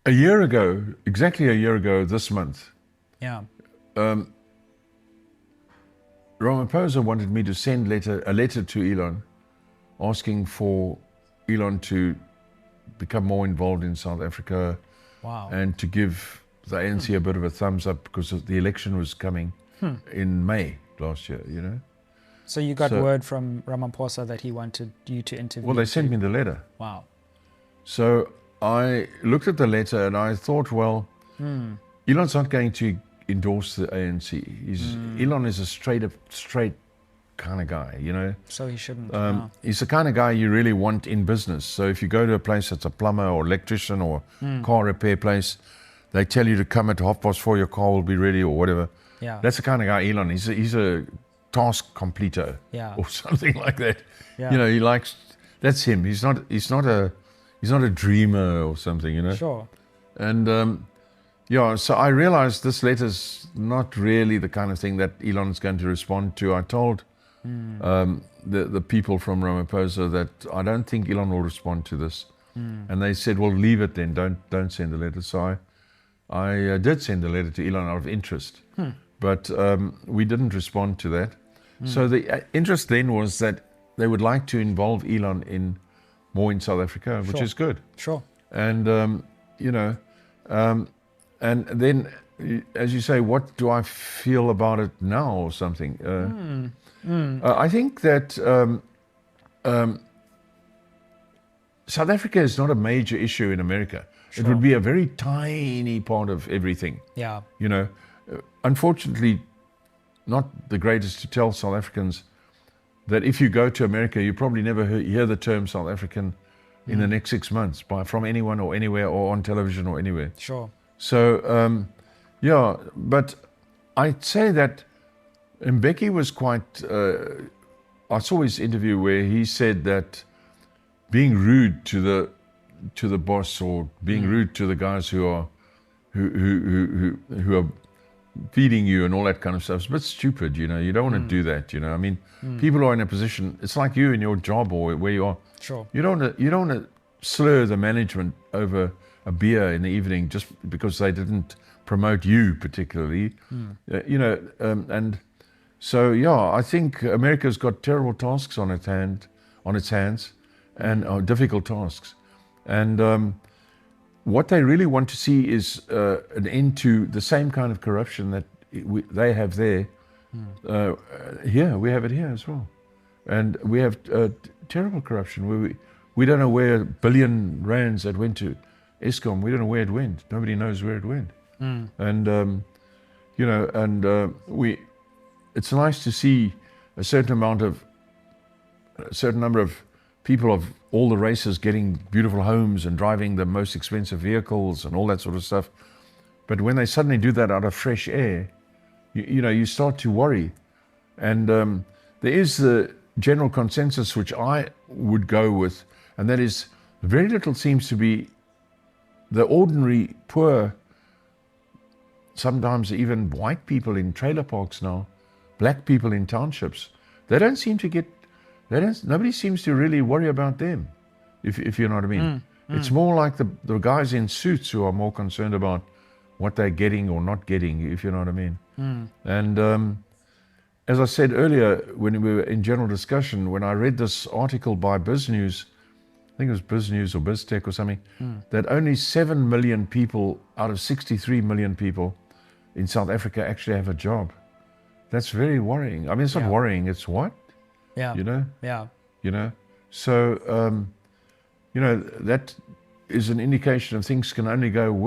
A year ago, exactly a year ago this month, Yeah. um, Ramaphosa wanted me to send a letter to Elon asking for Elon to become more involved in South Africa Wow. and to give the ANC a bit of a thumbs up because the election was coming in May last year, you know. So you got So, word from Ramaphosa that he wanted you to interview. well, they sent me the letter. Wow. So I looked at the letter and I thought, well, Elon's not going to endorse the ANC. Elon is a straight kind of guy, you know. So he shouldn't. Yeah. He's the kind of guy you really want in business. So if you go to a place that's a plumber or electrician or car repair place, they tell you to come at 4:30, your car will be ready or whatever. Yeah. That's the kind of guy Elon. He's a task completer or something like that. Yeah. You know, he likes, that's him. He's not a dreamer or something, you know. Sure. And yeah, so I realized this letter's not really the kind of thing that Elon's going to respond to. I told the people from Ramaphosa that I don't think Elon will respond to this. And they said, well, leave it then, don't send the letter. So I did send the letter to Elon out of interest, but we didn't respond to that. So the interest then was that they would like to involve Elon more in South Africa, which is good. Sure. And, you know, and then, as you say, what do I feel about it now or something? I think that South Africa is not a major issue in America. Sure. It would be a very tiny part of everything. Yeah. You know, unfortunately, not the greatest to tell South Africans that if you go to America, you probably never hear the term South African in the next 6 months from anyone or anywhere or on television or anywhere. Sure. So, yeah, but I'd say that Mbeki was quite, I saw his interview where he said that being rude to the boss or being rude to the guys who are feeding you and all that kind of stuff is a bit stupid, you know. You don't want to do that, you know. I mean, people are in a position, it's like you in your job or where you are. Sure. You don't want to slur the management over a beer in the evening just because they didn't promote you particularly, you know. And so, yeah, I think America's got terrible tasks on its hands, and difficult tasks. And what they really want to see is an end to the same kind of corruption that they have there. Here, we have it here as well. And we have terrible corruption where we don't know where R1 billion that went to Eskom, we don't know where it went. Nobody knows where it went. And, you know, and it's nice to see a certain number of people of all the races getting beautiful homes and driving the most expensive vehicles and all that sort of stuff. But when they suddenly do that out of fresh air, you know, you start to worry. And there is the general consensus which I would go with, and that is very little seems to be the ordinary poor, sometimes even white people in trailer parks now, black people in townships. They don't seem to get, nobody seems to really worry about them, if you know what I mean. It's more like the guys in suits who are more concerned about what they're getting or not getting, if you know what I mean. And as I said earlier, when we were in general discussion, when I read this article by BizNews, I think it was BizNews or BizTech or something, that only 7 million people out of 63 million people in South Africa actually have a job. That's very worrying. I mean, it's not worrying, it's what? Yeah. You know? Yeah. You know? So, you know, that is an indication of things can only go worse.